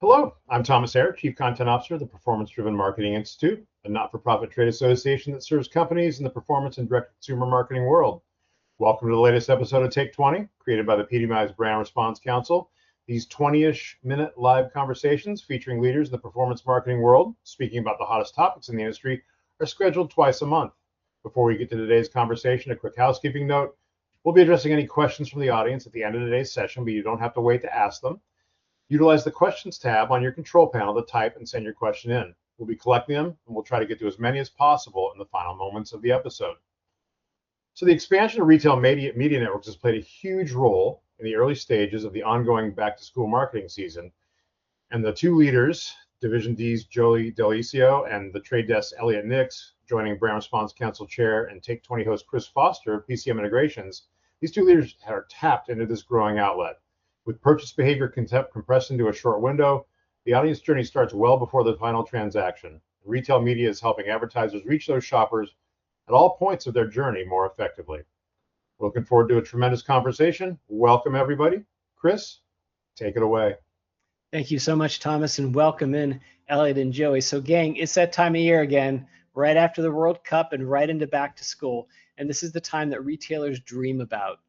Hello, I'm Thomas Hare, Chief Content Officer of the Performance Driven Marketing Institute, a not-for-profit trade association that serves companies in the performance and direct-to-consumer marketing world. Welcome to the latest episode of Take 20, created by the PDMI's Brand Response Council. These 20-ish minute live conversations featuring leaders in the performance marketing world, speaking about the hottest topics in the industry, are scheduled twice a month. Before we get to today's conversation, a quick housekeeping note. We'll be addressing any questions from the audience at the end of today's session, but you don't have to wait to ask them. Utilize the questions tab on your control panel to type and send your question in. We'll be collecting them, and we'll try to get to as many as possible in the final moments of the episode. So the expansion of retail media networks has played a huge role in the early stages of the ongoing back-to-school marketing season. And the two leaders, Division D's Joey Delicio and the Trade Desk Elliott Nix, joining Brand Response Council Chair and Take 20 host Chris Foster of PCM Integrations, these two leaders are tapped into this growing outlet. With purchase behavior compressed into a short window, the audience journey starts well before the final transaction. Retail media is helping advertisers reach those shoppers at all points of their journey more effectively. Looking forward to a tremendous conversation. Welcome, everybody. Chris, take it away. Thank you so much, Thomas, and welcome in Elliott and Joey. So, gang, it's that time of year again, right after the World Cup and right into back to school. And this is the time that retailers dream about.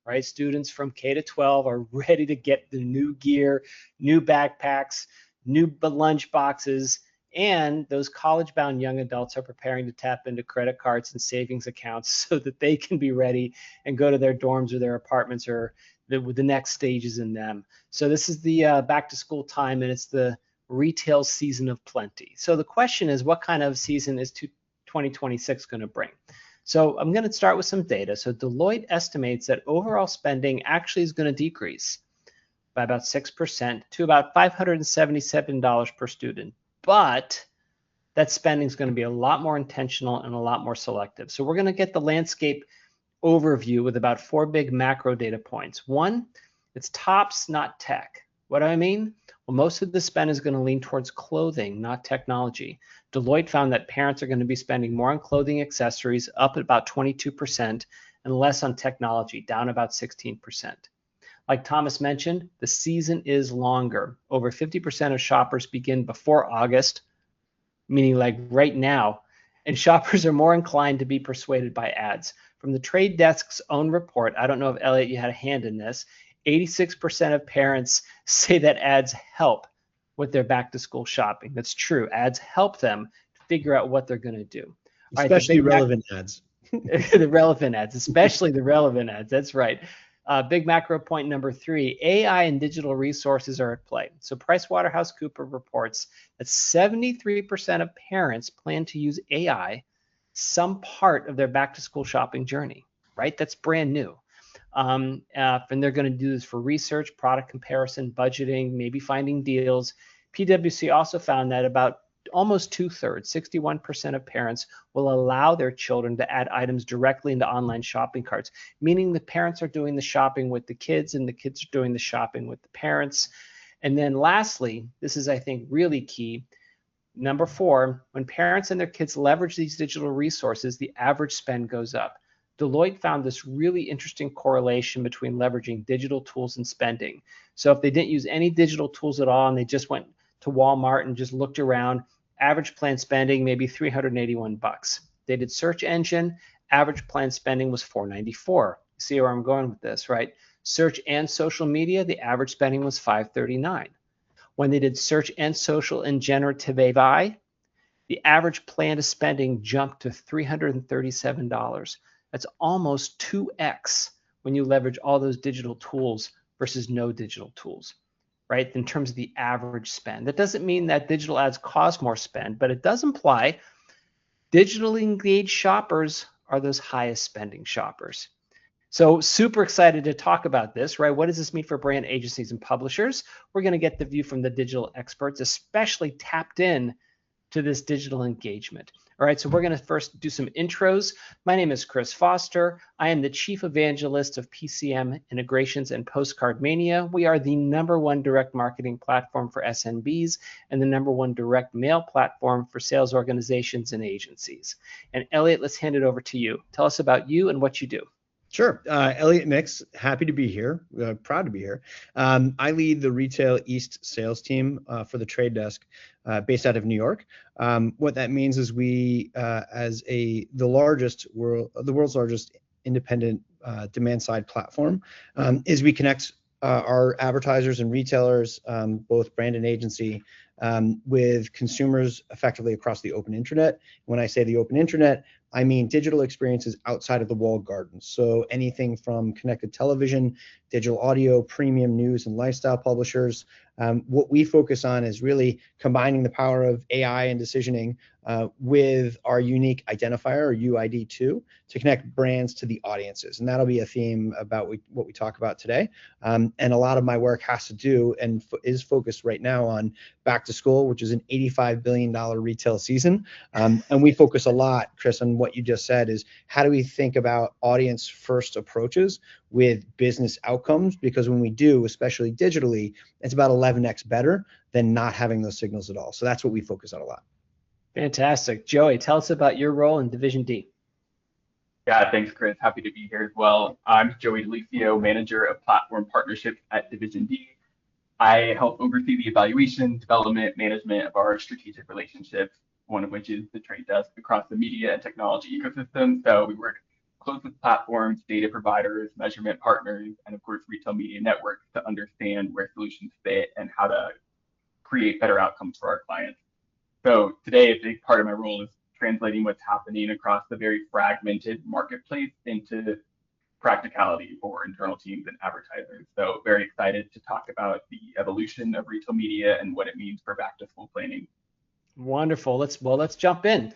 Right, students from K to 12 are ready to get the new gear, new backpacks, new lunch boxes, and those college-bound young adults are preparing to tap into credit cards and savings accounts so that they can be ready and go to their dorms or their apartments or the next stages in them. So this is the back-to-school time, and it's the retail season of plenty. So the question is, what kind of season is 2026 going to bring? So I'm going to start with some data. So Deloitte estimates that overall spending actually is going to decrease by about 6% to about $577 per student. But that spending is going to be a lot more intentional and a lot more selective. So we're going to get the landscape overview with about 4 big macro data points. One, it's tops, not tech. What do I mean? Well, most of the spend is going to lean towards clothing, not technology. Deloitte found that parents are going to be spending more on clothing accessories, up at about 22%, and less on technology, down about 16%. Like Thomas mentioned, the season is longer. Over 50% of shoppers begin before August, meaning like right now, and shoppers are more inclined to be persuaded by ads. From the Trade Desk's own report, I don't know if Elliott, you had a hand in this, 86% of parents say that ads help with their back-to-school shopping. That's true. Ads help them figure out what they're going to do. Especially relevant ads. The relevant ads, especially the relevant ads. That's right. Big macro point number 3, AI and digital resources are at play. So PricewaterhouseCoopers reports that 73% of parents plan to use AI some part of their back-to-school shopping journey, right? That's brand new. And they're going to do this for research, product comparison, budgeting, maybe finding deals. PwC also found that about almost 2/3, 61% of parents will allow their children to add items directly into online shopping carts, meaning the parents are doing the shopping with the kids and the kids are doing the shopping with the parents. And then lastly, this is, I think, really key. Number 4, when parents and their kids leverage these digital resources, the average spend goes up. Deloitte found this really interesting correlation between leveraging digital tools and spending. So if they didn't use any digital tools at all and they just went to Walmart and just looked around, average planned spending maybe $381. They did search engine, average planned spending was $494. See where I'm going with this, right? Search and social media, the average spending was $539. When they did search and social and generative AI, the average planned spending jumped to $337. That's almost 2x when you leverage all those digital tools versus no digital tools, right? In terms of the average spend. That doesn't mean that digital ads cost more spend, but it does imply digitally engaged shoppers are those highest spending shoppers. So super excited to talk about this, right? What does this mean for brand agencies and publishers? We're going to get the view from the digital experts, especially tapped in to this digital engagement. All right, so we're going to first do some intros. My name is Chris Foster. I am the Chief Evangelist of PCM Integrations and Postcard Mania. We are the #1 direct marketing platform for SMBs and the #1 direct mail platform for sales organizations and agencies. And Elliott, let's hand it over to you. Tell us about you and what you do. Sure. Elliott Mix, happy to be here. Proud to be here. I lead the Retail East sales team for the trade desk based out of New York. What that means is we, the world's largest independent demand side platform, is we connect our advertisers and retailers, both brand and agency, with consumers effectively across the open internet. When I say the open internet, I mean digital experiences outside of the walled gardens. So anything from connected television, digital audio, premium news and lifestyle publishers. What we focus on is really combining the power of AI and decisioning with our unique identifier, or UID2, to connect brands to the audiences. And that'll be a theme about what we talk about today. And a lot of my work has to do and is focused right now on back to school, which is an $85 billion retail season. And we focus a lot, Chris, on what you just said, is how do we think about audience first approaches with business outcomes? Because when we do, especially digitally, it's about 11x better than not having those signals at all. So that's what we focus on a lot. Fantastic. Joey, tell us about your role in Division D. Yeah, thanks, Chris. Happy to be here as well. I'm Joey Delicio, Manager of Platform Partnerships at Division D. I help oversee the evaluation, development, management of our strategic relationships, one of which is the trade desk across the media and technology ecosystem. So we work close with platforms, data providers, measurement partners, and of course, retail media networks to understand where solutions fit and how to create better outcomes for our clients. So today, a big part of my role is translating what's happening across the very fragmented marketplace into practicality for internal teams and advertisers. So very excited to talk about the evolution of retail media and what it means for back to school planning. Wonderful. Let's jump in.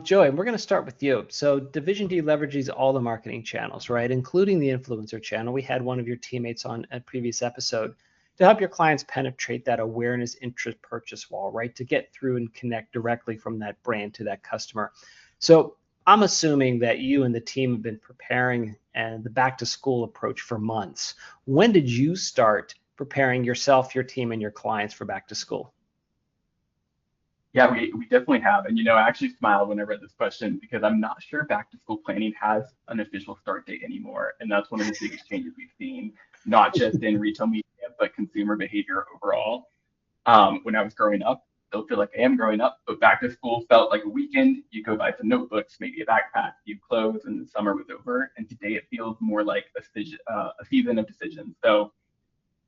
Joey, we're going to start with you. So Division D leverages all the marketing channels, right, including the influencer channel. We had one of your teammates on a previous episode to help your clients penetrate that awareness, interest, purchase wall, right, to get through and connect directly from that brand to that customer. So I'm assuming that you and the team have been preparing and the back to school approach for months. When did you start preparing yourself, your team, and your clients for back to school? Yeah, we definitely have. And, I actually smiled when I read this question because I'm not sure back to school planning has an official start date anymore. And that's one of the biggest changes we've seen, not just in retail media, but consumer behavior overall. When I was growing up, still feel like I am growing up, but back to school felt like a weekend. You go buy some notebooks, maybe a backpack, you clothes, and the summer was over. And today it feels more like a season of decisions. So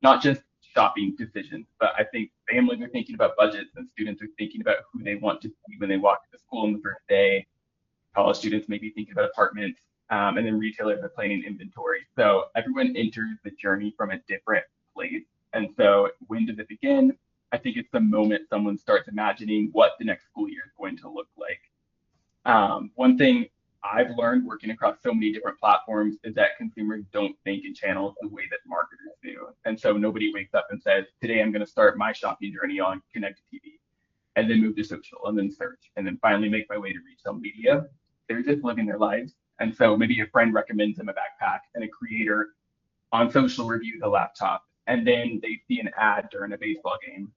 not just shopping decisions, but I think families are thinking about budgets and students are thinking about who they want to see when they walk to school on the first day. College students may be thinking about apartments, and then retailers are planning inventory. So everyone enters the journey from a different place. And so when does it begin? I think it's the moment someone starts imagining what the next school year is going to look like. One thing I've learned working across so many different platforms is that consumers don't think in channels the way that marketers do. And so nobody wakes up and says, today I'm going to start my shopping journey on connected TV, and then move to social, and then search, and then finally make my way to retail media. They're just living their lives. And so maybe a friend recommends them a backpack, and a creator on social reviews a laptop, and then they see an ad during a baseball game.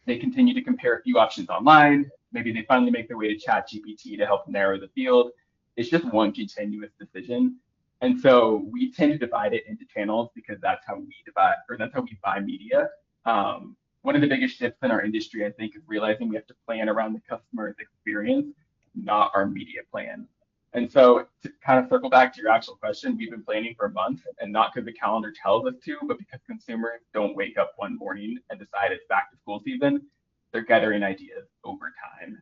They continue to compare a few options online. Maybe they finally make their way to ChatGPT to help narrow the field. It's just one continuous decision. And so we tend to divide it into channels because that's how we buy media. One of the biggest shifts in our industry, I think, is realizing we have to plan around the customer's experience, not our media plan. And so to kind of circle back to your actual question, we've been planning for months, and not because the calendar tells us to, but because consumers don't wake up one morning and decide it's back to school season. They're gathering ideas over time.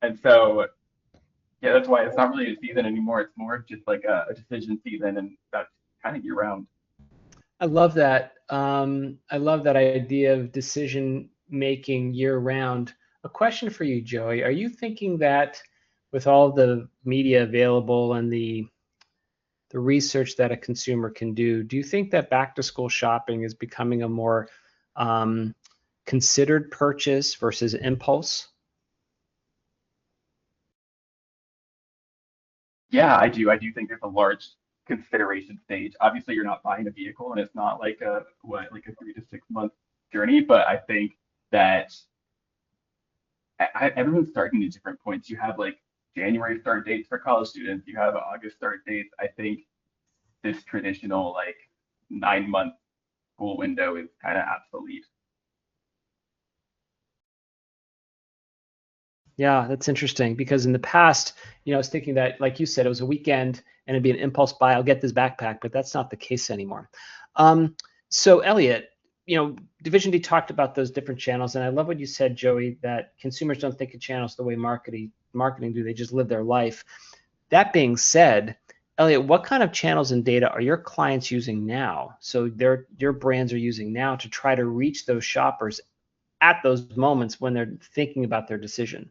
And so, yeah, that's why it's not really a season anymore. It's more just like a decision season, and that's kind of year round. I love that. I love that idea of decision making year round. A question for you, Joey. Are you thinking that with all the media available and the research that a consumer can do you think that back to school shopping is becoming a more considered purchase versus impulse? Yeah, I do. I do think there's a large consideration stage. Obviously, you're not buying a vehicle, and it's not like a 3 to 6 month journey. But I think that everyone's starting at different points. You have like January start dates for college students. You have August start dates. I think this traditional like 9-month school window is kind of obsolete. Yeah, that's interesting because in the past, I was thinking that, like you said, it was a weekend and it'd be an impulse buy. I'll get this backpack, but that's not the case anymore. So Elliott, Division D talked about those different channels, and I love what you said, Joey, that consumers don't think of channels the way marketing do. They just live their life. That being said, Elliott, what kind of channels and data are your clients using now? So your brands are using now to try to reach those shoppers at those moments when they're thinking about their decision.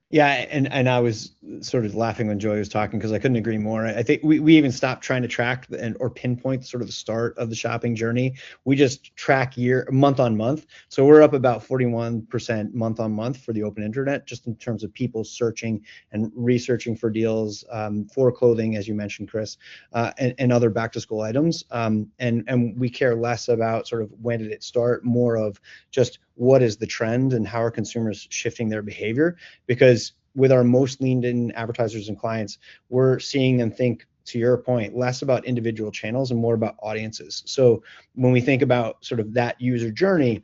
Yeah, and I was sort of laughing when Joey was talking because I couldn't agree more. I think we even stopped trying to track or pinpoint sort of the start of the shopping journey. We just track month on month. So we're up about 41% month on month for the open internet, just in terms of people searching and researching for deals for clothing, as you mentioned, Chris, and other back to school items. And we care less about sort of when did it start, more of just what is the trend and how are consumers shifting their behavior, because with our most leaned in advertisers and clients, we're seeing them think, to your point, less about individual channels and more about audiences. So when we think about sort of that user journey,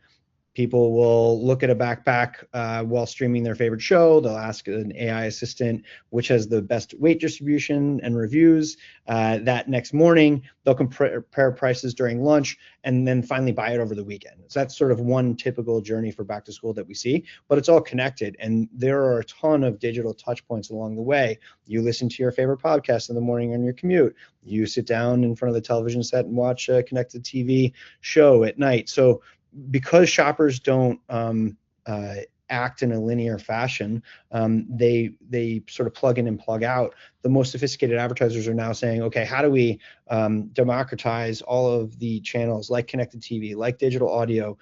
people will look at a backpack while streaming their favorite show. They'll ask an AI assistant which has the best weight distribution and reviews. That next morning, they'll compare prices during lunch and then finally buy it over the weekend. So that's sort of one typical journey for back to school that we see, but it's all connected. And there are a ton of digital touch points along the way. You listen to your favorite podcast in the morning on your commute. You sit down in front of the television set and watch a connected TV show at night. So because shoppers don't act in a linear fashion, they sort of plug in and plug out. The most sophisticated advertisers are now saying, okay, how do we democratize all of the channels like connected TV, like digital audio,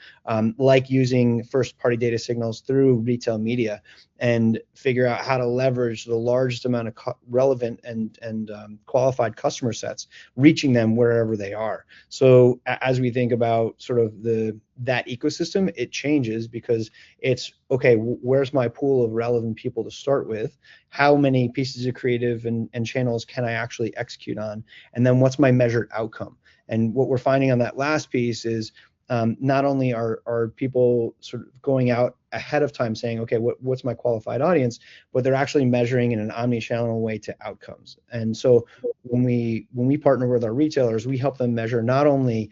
like using first-party data signals through retail media, and figure out how to leverage the largest amount of relevant and qualified customer sets, reaching them wherever they are. So as we think about sort of that ecosystem, it changes because it's, okay, where's my pool of relevant people to start with? How many pieces of creative and channels can I actually execute on? And then what's my measured outcome? And what we're finding on that last piece is not only are people sort of going out ahead of time saying, okay, what's my qualified audience, but they're actually measuring in an omni-channel way to outcomes. And so when we partner with our retailers, we help them measure not only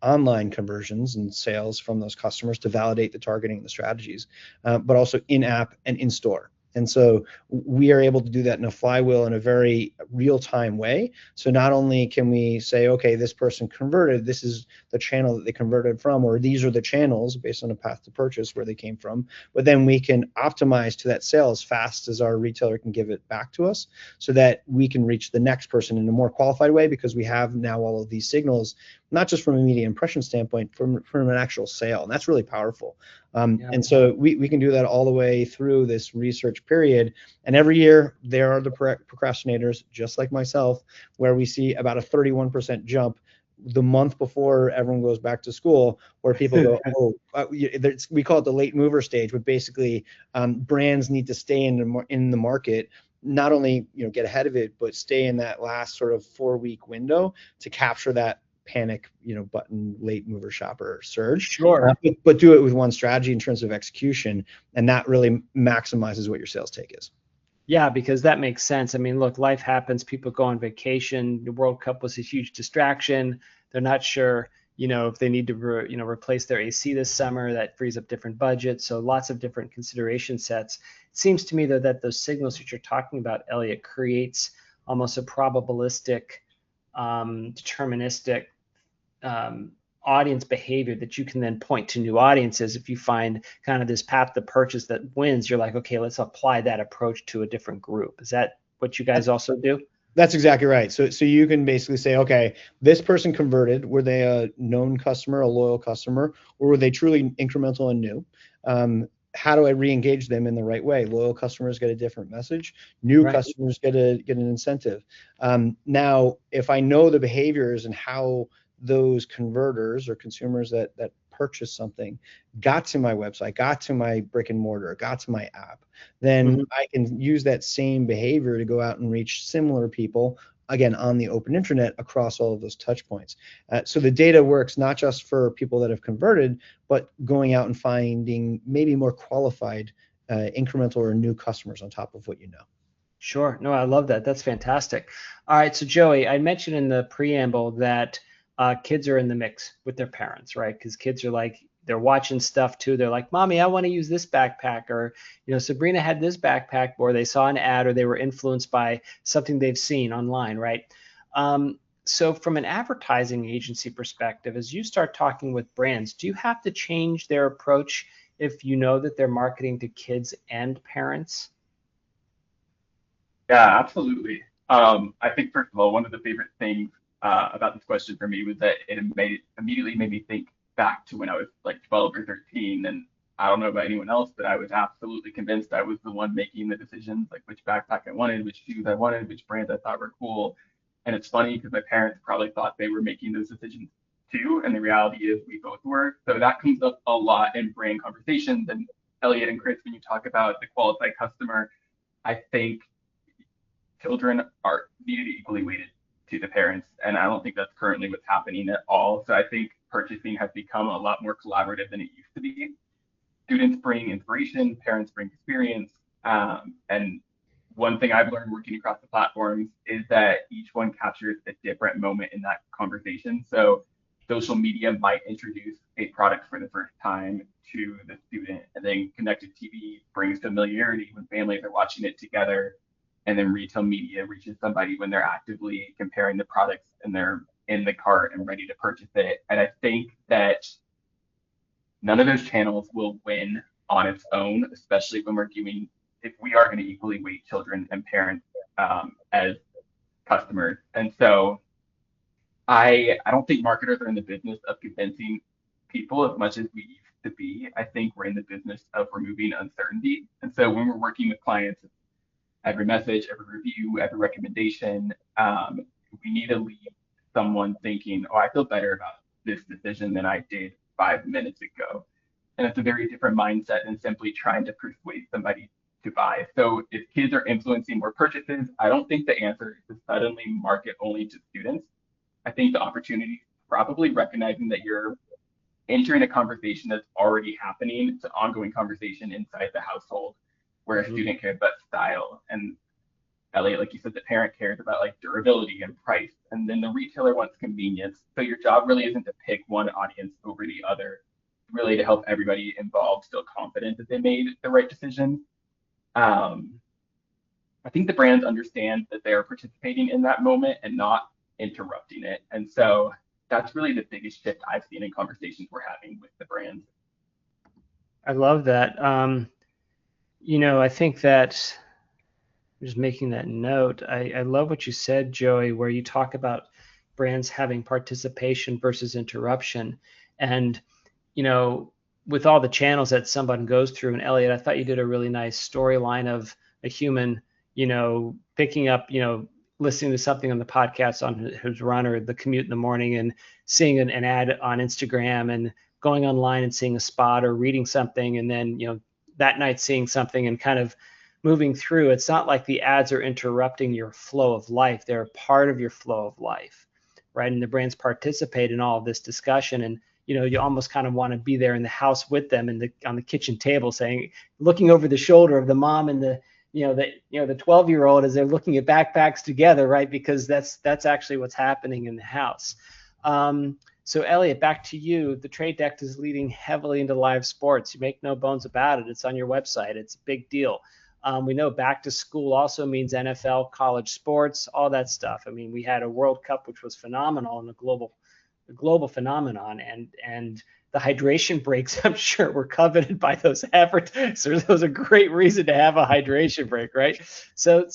online conversions and sales from those customers to validate the targeting and the strategies, but also in-app and in-store. And so we are able to do that in a flywheel in a very real-time way. So not only can we say, okay, this person converted, this is the channel that they converted from, or these are the channels based on a path to purchase where they came from, but then we can optimize to that sale as fast as our retailer can give it back to us so that we can reach the next person in a more qualified way, because we have now all of these signals, not just from a media impression standpoint, from an actual sale. And that's really powerful. And so we can do that all the way through this research period. And every year there are the procrastinators, just like myself, where we see about a 31% jump the month before everyone goes back to school, where people go, we call it the late mover stage, but basically brands need to stay in the market, not only get ahead of it, but stay in that last sort of 4-week window to capture that panic button late mover shopper surge. Sure. But do it with one strategy in terms of execution, and that really maximizes what your sales take is. Yeah, because that makes sense. I mean, look, life happens. People go on vacation. The World Cup was a huge distraction. They're not sure, if they need to, replace their AC this summer. That frees up different budgets. So lots of different consideration sets. It seems to me, though, that those signals that you're talking about, Elliott, creates almost a probabilistic, deterministic audience behavior that you can then point to new audiences. If you find kind of this path to purchase that wins, you're like, okay, let's apply that approach to a different group. Is that what you guys also do? That's exactly right. So you can basically say, okay, this person converted. Were they a known customer, a loyal customer, or were they truly incremental and new? How do I re-engage them in the right way? Loyal customers get a different message. New customers get an incentive. Now, if I know the behaviors and how those converters or consumers that purchase something got to my website, got to my brick and mortar, got to my app, then I can use that same behavior to go out and reach similar people, again, on the open internet across all of those touch points. So the data works not just for people that have converted, but going out and finding maybe more qualified incremental or new customers on top of what you know. Sure. No, I love that. That's fantastic. All right. So Joey, I mentioned in the preamble that kids are in the mix with their parents, right? Because kids are like, they're watching stuff too. They're like, Mommy, I want to use this backpack, or, Sabrina had this backpack, or they saw an ad, or they were influenced by something they've seen online, right? So from an advertising agency perspective, as you start talking with brands, do you have to change their approach if you know that they're marketing to kids and parents? Yeah, absolutely. I think first of all, one of the favorite things about this question for me was that it immediately made me think back to when I was like 12 or 13. And I don't know about anyone else, but I was absolutely convinced I was the one making the decisions, like which backpack I wanted, which shoes I wanted, which brands I thought were cool. And it's funny because my parents probably thought they were making those decisions too. And the reality is we both were. So that comes up a lot in brand conversations. And Elliott and Chris, when you talk about the qualified customer, I think children are needed equally weighted to the parents, and I don't think that's currently what's happening at all. So I think purchasing has become a lot more collaborative than it used to be. Students bring inspiration, parents bring experience, and one thing I've learned working across the platforms is that each one captures a different moment in that conversation. So social media might introduce a product for the first time to the student, and then connected TV brings familiarity when families are watching it together. And then retail media reaches somebody when they're actively comparing the products and they're in the cart and ready to purchase it. And I think that none of those channels will win on its own, especially when if we are going to equally weight children and parents as customers. And so I don't think marketers are in the business of convincing people as much as we used to be. I think we're in the business of removing uncertainty. And so when we're working with clients, every message, every review, every recommendation, we need to leave someone thinking, oh, I feel better about this decision than I did 5 minutes ago. And it's a very different mindset than simply trying to persuade somebody to buy. So if kids are influencing more purchases, I don't think the answer is to suddenly market only to students. I think the opportunity is probably recognizing that you're entering a conversation that's already happening. It's an ongoing conversation inside the household, where a student cares about style, and Elliott, like you said, the parent cares about like durability and price, and then the retailer wants convenience. So your job really isn't to pick one audience over the other, really to help everybody involved feel confident that they made the right decision. I think the brands understand that they are participating in that moment and not interrupting it. And so that's really the biggest shift I've seen in conversations we're having with the brands. I love that. I think that I'm just making that note. I love what you said, Joey, where you talk about brands having participation versus interruption. And, with all the channels that someone goes through, and Elliott, I thought you did a really nice storyline of a human, picking up, listening to something on the podcast on his run or the commute in the morning and seeing an ad on Instagram and going online and seeing a spot or reading something, and then, that night seeing something and kind of moving through. It's not like the ads are interrupting your flow of life. They're a part of your flow of life, right? And the brands participate in all of this discussion. And, you almost kind of want to be there in the house with them and on the kitchen table looking over the shoulder of the mom and the 12-year-old as they're looking at backpacks together, right? Because that's actually what's happening in the house. So Elliott, back to you. The Trade Desk is leading heavily into live sports. You make no bones about it. It's on your website. It's a big deal. We know back to school also means NFL, college sports, all that stuff. I mean, we had a World Cup, which was phenomenal and a global phenomenon. And the hydration breaks, I'm sure, were coveted by those advertisers. It was a great reason to have a hydration break, right? So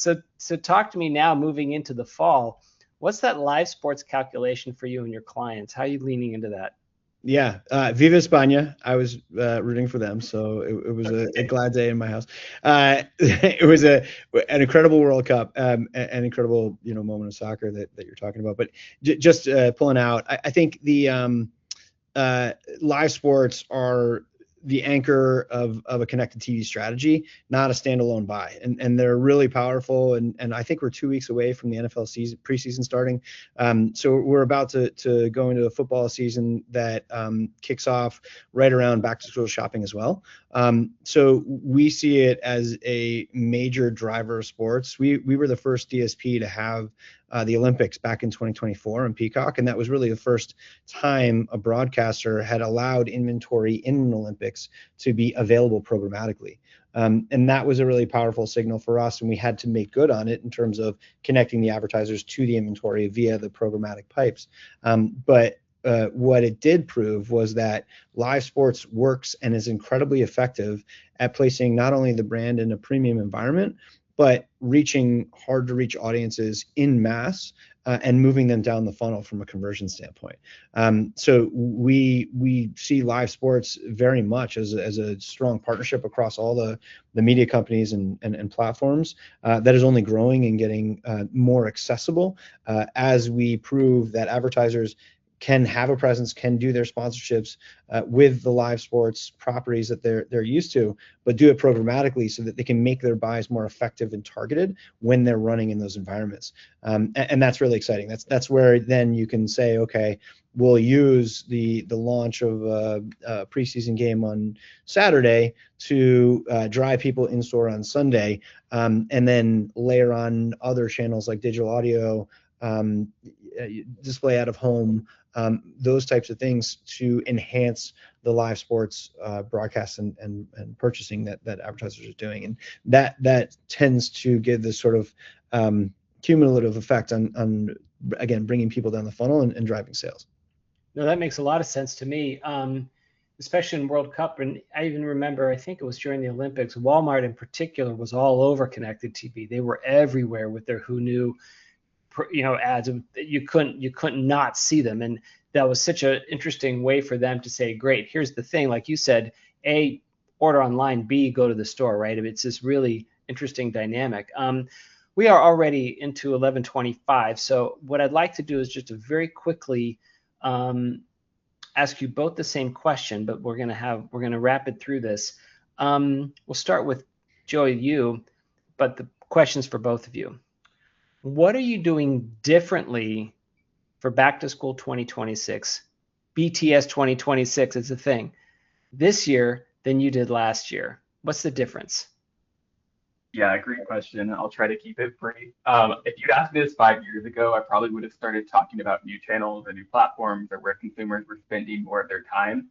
talk to me now, moving into the fall. What's that live sports calculation for you and your clients? How are you leaning into that? Yeah, Viva España. I was rooting for them, so it was a glad day in my house. It was an incredible World Cup, an incredible moment of soccer that you're talking about. But just pulling out, I think the live sports are the anchor of a connected TV strategy, not a standalone buy. And they're really powerful. And I think we're 2 weeks away from the NFL season, preseason starting. So we're about to go into a football season that kicks off right around back to school shopping as well. So we see it as a major driver of sports. We were the first DSP to have the Olympics back in 2024 on Peacock, and that was really the first time a broadcaster had allowed inventory in an Olympics to be available programmatically. And that was a really powerful signal for us, and we had to make good on it in terms of connecting the advertisers to the inventory via the programmatic pipes. But what it did prove was that live sports works and is incredibly effective at placing not only the brand in a premium environment, but reaching hard to reach audiences in mass and moving them down the funnel from a conversion standpoint. So we see live sports very much as a strong partnership across all the media companies and platforms that is only growing and getting more accessible as we prove that advertisers can have a presence, can do their sponsorships with the live sports properties that they're used to, but do it programmatically so that they can make their buys more effective and targeted when they're running in those environments. And that's really exciting. That's where then you can say, okay, we'll use the launch of a preseason game on Saturday to drive people in store on Sunday, and then layer on other channels like digital audio, display out of home, those types of things to enhance the live sports broadcast and purchasing that advertisers are doing. And that tends to give this sort of cumulative effect on again, bringing people down the funnel and driving sales. No, that makes a lot of sense to me, especially in World Cup. And I even remember, I think it was during the Olympics, Walmart in particular was all over connected TV. They were everywhere with their Who Knew, ads. You couldn't not see them, and that was such an interesting way for them to say, great, here's the thing, like you said, A, order online, B, go to the store, right? It's this really interesting dynamic. We are already into 11:25, so what I'd like to do is just to very quickly ask you both the same question, but we're gonna rapid through this. We'll start with Joey, you, but the question's for both of you. What are you doing differently for back to school 2026, BTS 2026 is a thing, this year than you did last year? What's the difference? Yeah, great question. I'll try to keep it brief. If you'd asked me this 5 years ago, I probably would have started talking about new channels or new platforms or where consumers were spending more of their time.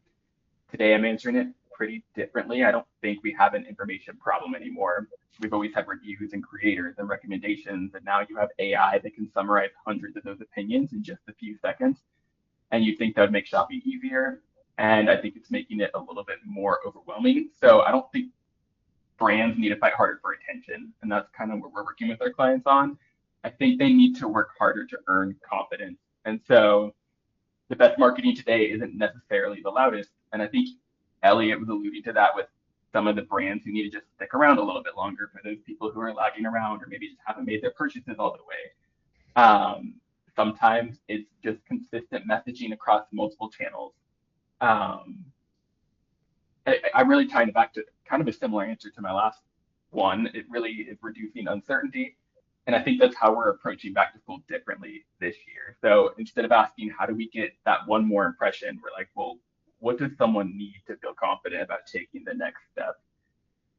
Today, I'm answering it pretty differently. I don't think we have an information problem anymore. We've always had reviews and creators and recommendations, and now you have AI that can summarize hundreds of those opinions in just a few seconds. And you'd think that would make shopping easier. And I think it's making it a little bit more overwhelming. So I don't think brands need to fight harder for attention. And that's kind of what we're working with our clients on. I think they need to work harder to earn confidence. And so the best marketing today isn't necessarily the loudest. And I think Elliott was alluding to that with some of the brands who need to just stick around a little bit longer for those people who are lagging around or maybe just haven't made their purchases all the way. Sometimes it's just consistent messaging across multiple channels. I'm really tying it back to kind of a similar answer to my last one. It really is reducing uncertainty. And I think that's how we're approaching back to school differently this year. So instead of asking, how do we get that one more impression, we're like, well, what does someone need to feel confident about taking the next step?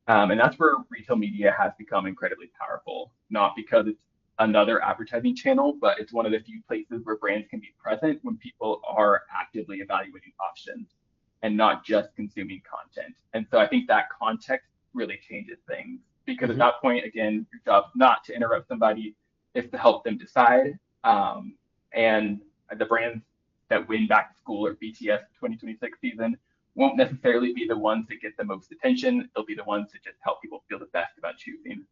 And that's where retail media has become incredibly powerful, not because it's another advertising channel, but it's one of the few places where brands can be present when people are actively evaluating options and not just consuming content. And so I think that context really changes things, because at that point, again, your job's not to interrupt somebody, it's to help them decide. And the brands that win back to school or BTS 2026 season won't necessarily be the ones that get the most attention. They'll be the ones that just help people feel the best about choosing.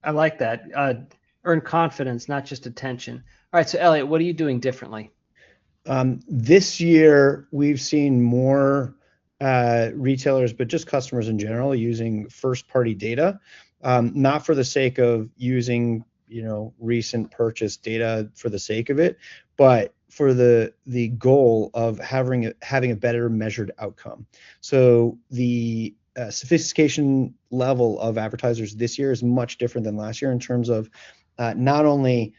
I like that. Earn confidence, not just attention. All right, so Elliott, what are you doing differently? This year, we've seen more retailers, but just customers in general, using first-party data, not for the sake of using recent purchase data for the sake of it, but for the goal of having a better measured outcome. So the sophistication level of advertisers this year is much different than last year in terms of not only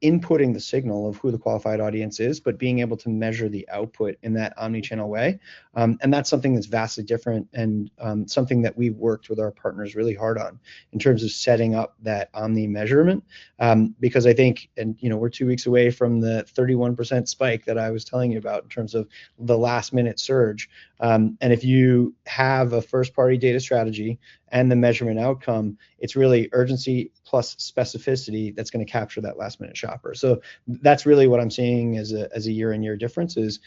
inputting the signal of who the qualified audience is, but being able to measure the output in that omni-channel way. And that's something that's vastly different, and something that we've worked with our partners really hard on in terms of setting up that omni measurement. Because I think, and we're 2 weeks away from the 31% spike that I was telling you about in terms of the last minute surge. And if you have a first party data strategy and the measurement outcome, it's really urgency plus specificity that's going to capture that last minute shopper. So that's really what I'm seeing as a year in year difference, is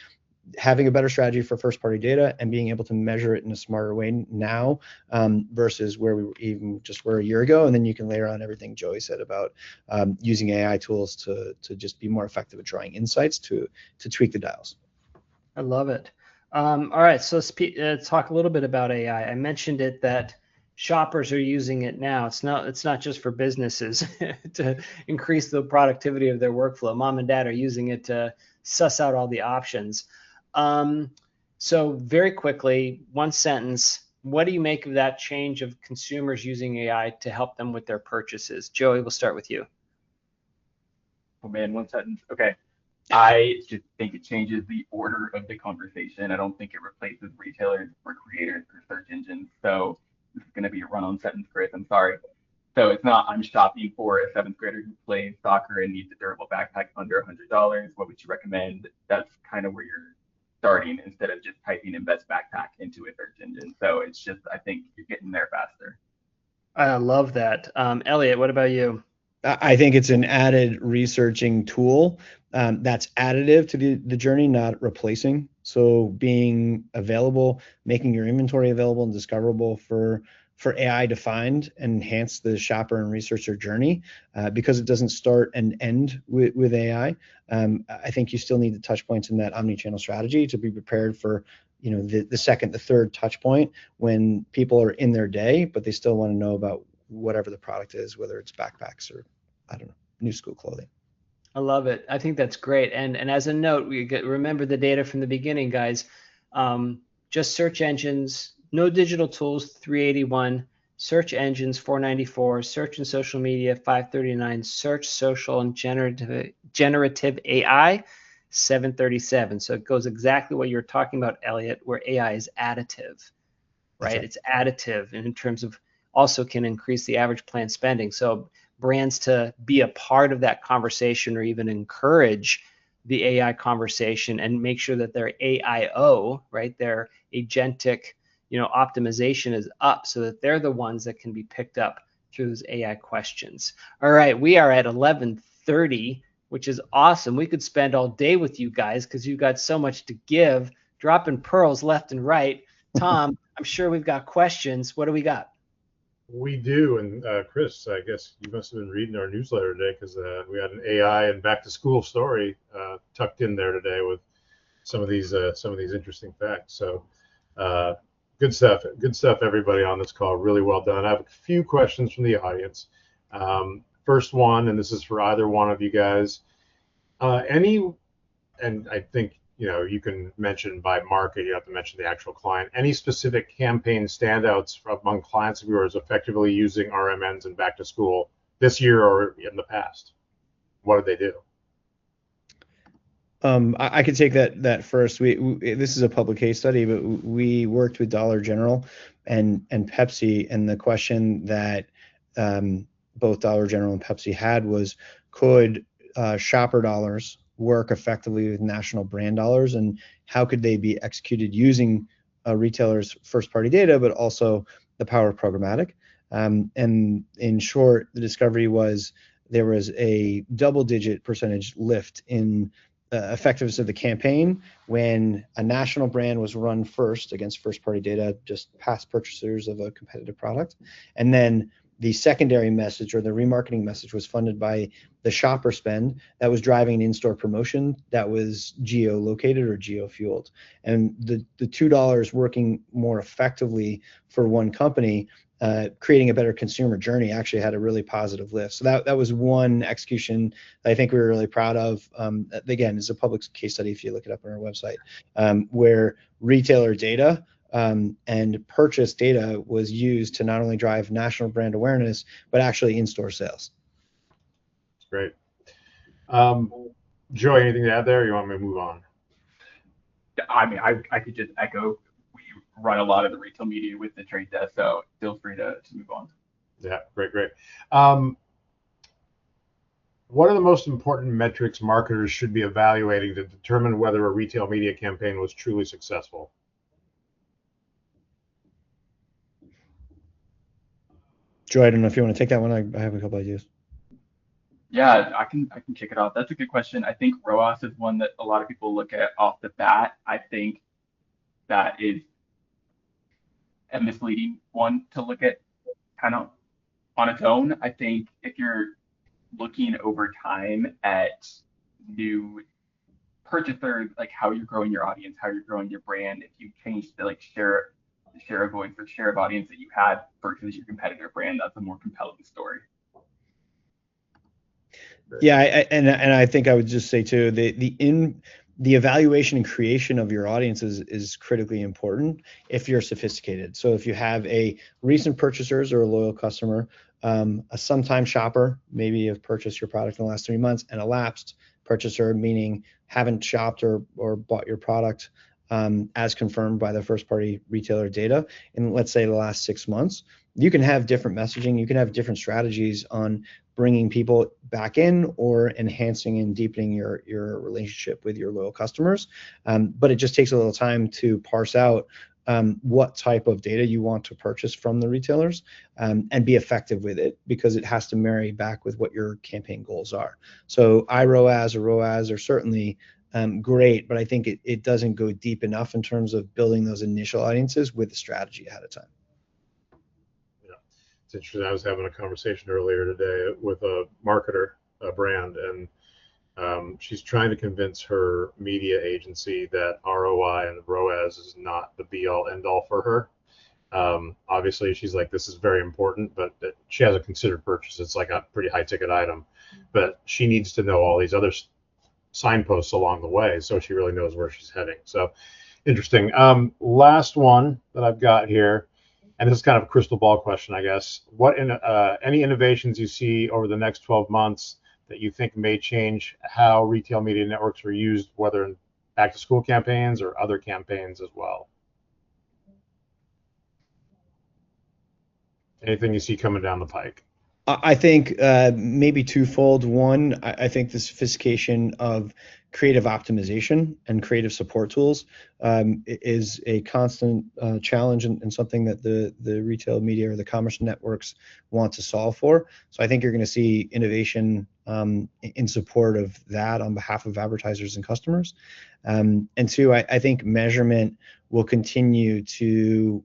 having a better strategy for first party data and being able to measure it in a smarter way now, versus where we even just were a year ago. And then you can layer on everything Joey said about using AI tools to just be more effective at drawing insights to tweak the dials. I love it. All right, so let's talk a little bit about AI. I mentioned it that shoppers are using it now. It's not just for businesses to increase the productivity of their workflow. Mom and dad are using it to suss out all the options. So very quickly, one sentence, what do you make of that change of consumers using AI to help them with their purchases? Joey, we'll start with you. Oh man, one sentence. Okay. I just think it changes the order of the conversation. I don't think it replaces retailers or creators or search engines. So this is going to be a run-on sentence, Chris. I'm sorry. So it's not, I'm shopping for a 7th grader who plays soccer and needs a durable backpack under $100. What would you recommend? That's kind of where you're starting, instead of just typing in best backpack into a search engine. So it's just, I think you're getting there faster. I love that. Elliott, what about you? I think it's an added researching tool that's additive to the journey, not replacing. So being available, making your inventory available and discoverable for AI to find and enhance the shopper and researcher journey, because it doesn't start and end with AI. I think you still need the touch points in that omni-channel strategy to be prepared for the second, the third touch point when people are in their day, but they still want to know about whatever the product is, whether it's backpacks or, I don't know, new school clothing. I love it. I think that's great. And as a note, remember the data from the beginning, guys. Just search engines, no digital tools, 381. Search engines, 494. Search and social media, 539. Search social and generative AI, 737. So it goes exactly what you're talking about, Elliott, where AI is additive, right? It's additive in terms of also can increase the average planned spending. So brands to be a part of that conversation or even encourage the AI conversation and make sure that their AIO, right, their agentic, optimization is up so that they're the ones that can be picked up through those AI questions. All right, we are at 11:30, which is awesome. We could spend all day with you guys because you've got so much to give, dropping pearls left and right. Tom, I'm sure we've got questions. What do we got? We do, and Chris, I guess you must have been reading our newsletter today, because we had an AI and back to school story tucked in there today with some of these interesting facts. So good stuff, everybody on this call. Really well done. I have a few questions from the audience. First one, and this is for either one of you guys. And I think you can mention by market, you have to mention the actual client. Any specific campaign standouts among clients of yours effectively using RMNs and back to school this year or in the past? What did they do? I could take that first. This is a public case study, but we worked with Dollar General and Pepsi, and the question that both Dollar General and Pepsi had was, could shopper dollars work effectively with national brand dollars, and how could they be executed using a retailer's first party data, but also the power of programmatic? And in short, the discovery was there was a double-digit percentage lift in effectiveness of the campaign when a national brand was run first against first party data, just past purchasers of a competitive product. And then The secondary message or the remarketing message was funded by the shopper spend that was driving an in-store promotion that was geo-located or geo-fueled. And the $2 working more effectively for one company, creating a better consumer journey, actually had a really positive lift. So that was one execution that I think we were really proud of. Again, it's a public case study if you look it up on our website, where retailer data and purchase data was used to not only drive national brand awareness, but actually in-store sales. That's great. Joy, anything to add there, or you want me to move on? I mean, I could just echo. We run a lot of the retail media with the trade desk, so feel free to move on. Yeah, great. What are the most important metrics marketers should be evaluating to determine whether a retail media campaign was truly successful? Joy, I don't know if you want to take that one. I have a couple ideas. Yeah, I can kick it off. That's a good question. I think ROAS is one that a lot of people look at off the bat. I think that is a misleading one to look at kind of on its own. I think if you're looking over time at new purchasers, like how you're growing your audience, how you're growing your brand, if you change the share of voice or share of audience that you had versus your competitor brand, that's a more compelling story. Yeah, and I think I would just say too, the evaluation and creation of your audience is critically important if you're sophisticated. So if you have a recent purchasers or a loyal customer, a sometime shopper, maybe you've purchased your product in the last 3 months, and a lapsed purchaser, meaning haven't shopped or bought your product as confirmed by the first party retailer data in, let's say, the last 6 months, you can have different messaging, you can have different strategies on bringing people back in or enhancing and deepening your relationship with your loyal customers. But it just takes a little time to parse out what type of data you want to purchase from the retailers and be effective with it, because it has to marry back with what your campaign goals are. So iROAS or ROAS are certainly great, but I think it doesn't go deep enough in terms of building those initial audiences with the strategy ahead of time. It's interesting. I was having a conversation earlier today with a marketer, a brand, and she's trying to convince her media agency that ROI and ROAS is not the be-all, end-all for her. Obviously, she's like, this is very important, but she has a considered purchase. It's like a pretty high-ticket item, but she needs to know all these other signposts along the way, so she really knows where she's heading. So interesting. Last one that I've got here. And this is kind of a crystal ball question, I guess. Any innovations you see over the next 12 months that you think may change how retail media networks are used, whether in back-to-school campaigns or other campaigns as well? Anything you see coming down the pike? I think maybe twofold. One, I think the sophistication of creative optimization and creative support tools is a constant challenge and something that the retail media or the commerce networks want to solve for. So I think you're going to see innovation in support of that on behalf of advertisers and customers. And two, I think measurement will continue to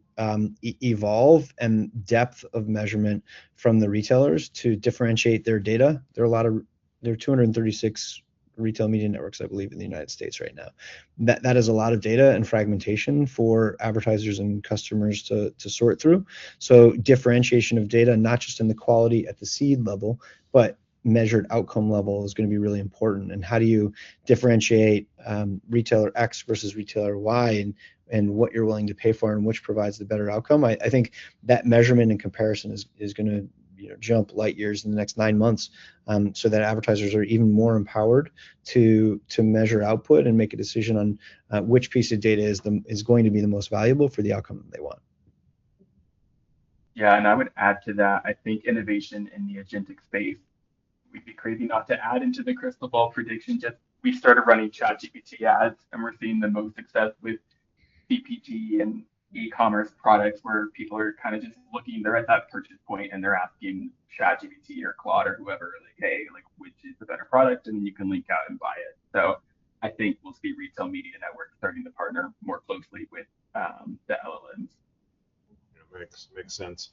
evolve, and depth of measurement from the retailers to differentiate their data. There are 236 retail media networks, I believe, in the United States right now. That is a lot of data and fragmentation for advertisers and customers to sort through. So differentiation of data, not just in the quality at the seed level, but measured outcome level, is going to be really important. And how do you differentiate retailer X versus retailer Y, and what you're willing to pay for and which provides the better outcome? I think that measurement and comparison is going to jump light years in the next 9 months, so that advertisers are even more empowered to measure output and make a decision on which piece of data is going to be the most valuable for the outcome that they want. Yeah, and I would add to that, I think innovation in the agentic space, we'd be crazy not to add into the crystal ball prediction. Just we started running ChatGPT ads, and we're seeing the most success with CPG and e-commerce products, where people are kind of just looking, they're at that purchase point and they're asking ChatGPT or Claude or whoever, like, hey, like, which is the better product, and then you can link out and buy it. So I think we'll see retail media networks starting to partner more closely with the LLMs. Makes sense.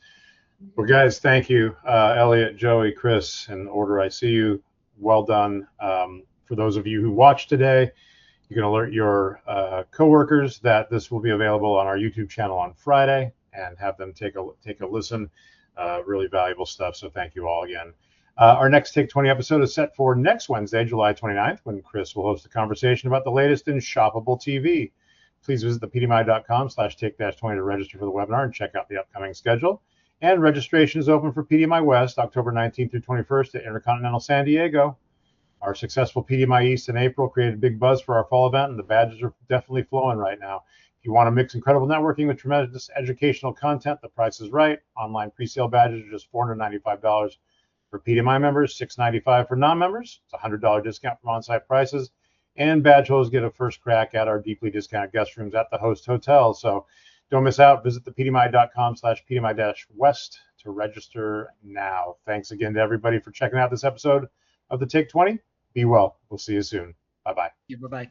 Well, guys, thank you. Elliott, Joey, Chris, in the order I see you. Well done. For those of you who watched today, you can alert your coworkers that this will be available on our YouTube channel on Friday and have them take a listen. Really valuable stuff. So thank you all again. Our next Take 20 episode is set for next Wednesday, July 29th, when Chris will host a conversation about the latest in shoppable TV. Please visit thepdmi.com/take-20 to register for the webinar and check out the upcoming schedule. And registration is open for PDMI West, October 19th through 21st at Intercontinental San Diego. Our successful PDMI East in April created a big buzz for our fall event, and the badges are definitely flowing right now. If you want to mix incredible networking with tremendous educational content, the price is right. Online pre-sale badges are just $495 for PDMI members, $695 for non-members. It's a $100 discount from on-site prices. And badge holders get a first crack at our deeply discounted guest rooms at the host hotel. So don't miss out. Visit thepdmi.com/pdmi-west to register now. Thanks again to everybody for checking out this episode of the Take 20. Be well. We'll see you soon. Bye-bye. Yeah, bye-bye.